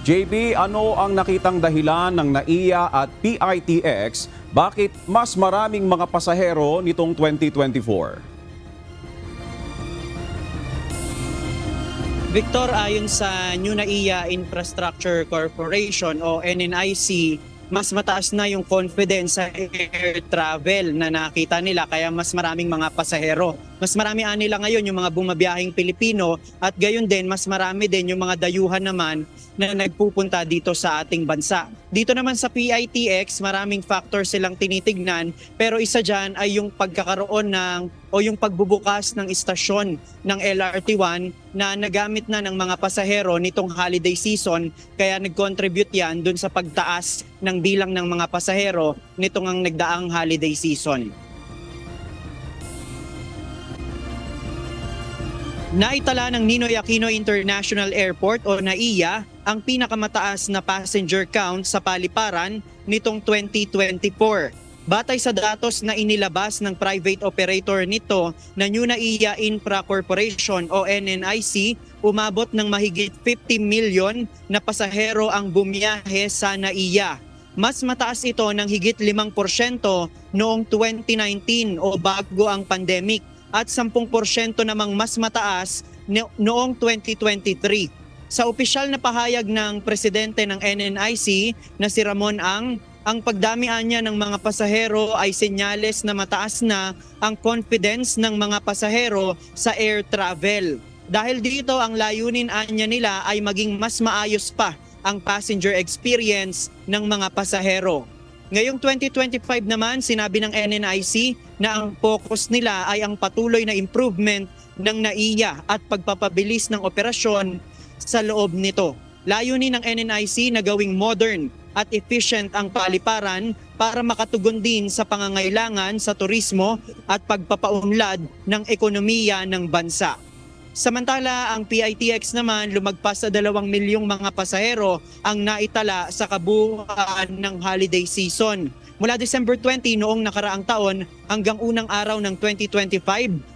JB, ano ang nakitang dahilan ng NAIA at PITX? Bakit mas maraming mga pasahero nitong 2024? Victor, ayon sa New NAIA Infrastructure Corporation o NNIC, mas mataas na yung confidence sa air travel na nakita nila kaya mas maraming mga pasahero. Mas marami nila ngayon yung mga bumabiyahing Pilipino at gayon din mas marami din yung mga dayuhan naman na nagpupunta dito sa ating bansa. Dito naman sa PITX, maraming factors silang tinitignan pero isa dyan ay yung pagkakaroon o yung pagbubukas ng istasyon ng LRT1 na nagamit na ng mga pasahero nitong holiday season kaya nag-contribute yan dun sa pagtaas ng bilang ng mga pasahero nitong ang nagdaang holiday season. Naitala ng Ninoy Aquino International Airport o NAIA ang pinakamataas na passenger count sa paliparan nitong 2024. Batay sa datos na inilabas ng private operator nito na New NAIA Infra Corporation o NNIC, umabot ng mahigit 50 million na pasahero ang bumiyahe sa NAIA. Mas mataas ito ng higit 5% noong 2019 o bago ang pandemic at 10% namang mas mataas noong 2023. Sa opisyal na pahayag ng presidente ng NNIC na si Ramon ang pagdamian niya ng mga pasahero ay senyales na mataas na ang confidence ng mga pasahero sa air travel. Dahil dito ang layunin niya nila ay maging mas maayos pa ang passenger experience ng mga pasahero. Ngayong 2025 naman, sinabi ng NNIC na ang focus nila ay ang patuloy na improvement ng NAIA at pagpapabilis ng operasyon sa loob nito. Layunin ng NNIC na gawing modern at efficient ang paliparan para makatugon din sa pangangailangan sa turismo at pagpapaunlad ng ekonomiya ng bansa. Samantala, ang PITX naman lumagpas sa 2 milyong mga pasahero ang naitala sa kabuuan ng holiday season. Mula December 20 noong nakaraang taon hanggang unang araw ng 2025,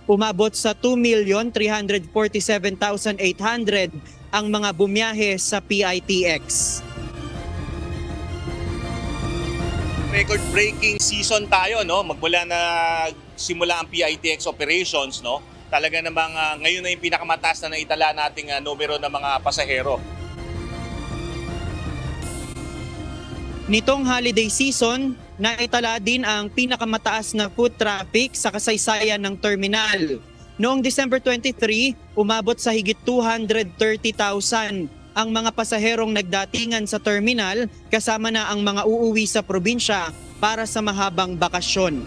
umabot sa 2,347,800 ang mga bumiyahe sa PITX. Record-breaking season tayo, no? Magmula na simula ang PITX operations, no? Talaga namang ngayon na yung pinakamataas na naitala nating numero ng mga pasahero. Nitong holiday season, naitala din ang pinakamataas na foot traffic sa kasaysayan ng terminal. Noong December 23, umabot sa higit 230,000 ang mga pasaherong nagdatingan sa terminal kasama na ang mga uuwi sa probinsya para sa mahabang bakasyon.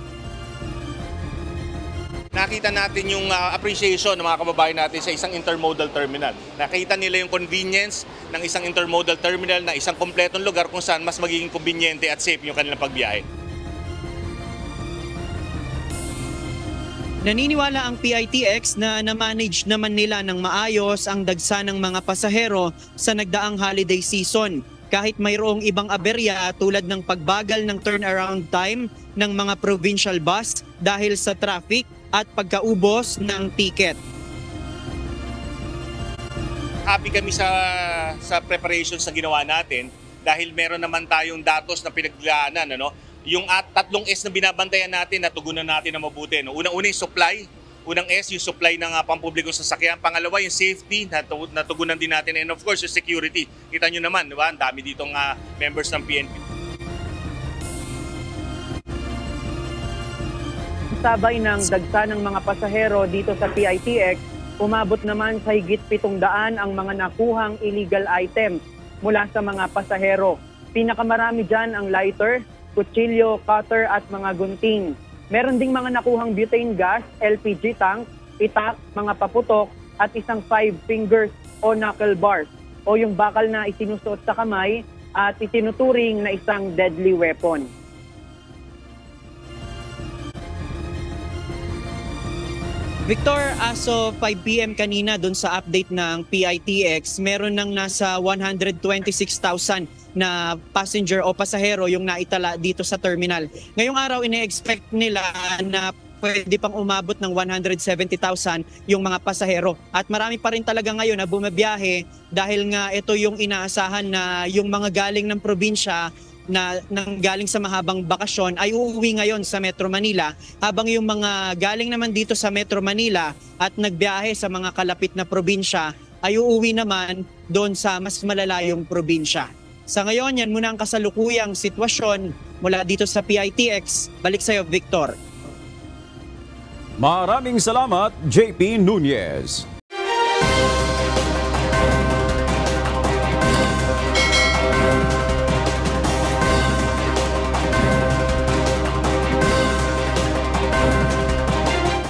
Nakita natin yung appreciation ng mga kababayan natin sa isang intermodal terminal. Nakita nila yung convenience ng isang intermodal terminal na isang kompletong lugar kung saan mas magiging kumbinyente at safe yung kanilang pagbiyahe. Naniniwala ang PITX na na-manage naman nila ng maayos ang dagsa ng mga pasahero sa nagdaang holiday season. Kahit mayroong ibang aberya tulad ng pagbagal ng turnaround time ng mga provincial bus dahil sa traffic at pagkaubos ng ticket. Happy kami sa preparations na ginawa natin dahil meron naman tayong datos na pinaglaanan, ano? Yung 3 S na binabantayan natin, natugunan natin na mabuti. No? Unang-una yung supply. Unang S, yung supply ng pampublikong sasakyan. Pangalawa, yung safety, natugunan din natin. And of course, yung security. Kita nyo naman, diba? Ang dami ditong members ng PNP. Sabay ng dagsa ng mga pasahero dito sa PITX, umabot naman sa higit 700 ang mga nakuhang illegal items mula sa mga pasahero. Pinakamarami dyan ang lighter, kutsilyo, cutter at mga gunting. Meron ding mga nakuhang butane gas, LPG tank, itak, mga paputok at isang 5 fingers o knuckle bars o yung bakal na isinusuot sa kamay at itinuturing na isang deadly weapon. Victor, as of 5 p.m. kanina doon sa update ng PITX, meron nang nasa 126,000 na passenger o pasahero yung naitala dito sa terminal. Ngayong araw, ine-expect nila na pwede pang umabot ng 170,000 yung mga pasahero. At marami pa rin talaga ngayon na bumabiyahe dahil nga ito yung inaasahan na yung mga galing ng probinsya na galing sa mahabang bakasyon ay uuwi ngayon sa Metro Manila, habang yung mga galing naman dito sa Metro Manila at nagbiyahe sa mga kalapit na probinsya ay uuwi naman doon sa mas malalayong probinsya. Sa ngayon, yan muna ang kasalukuyang sitwasyon mula dito sa PITX. Balik sa iyo, Victor. Maraming salamat, JP Nunez.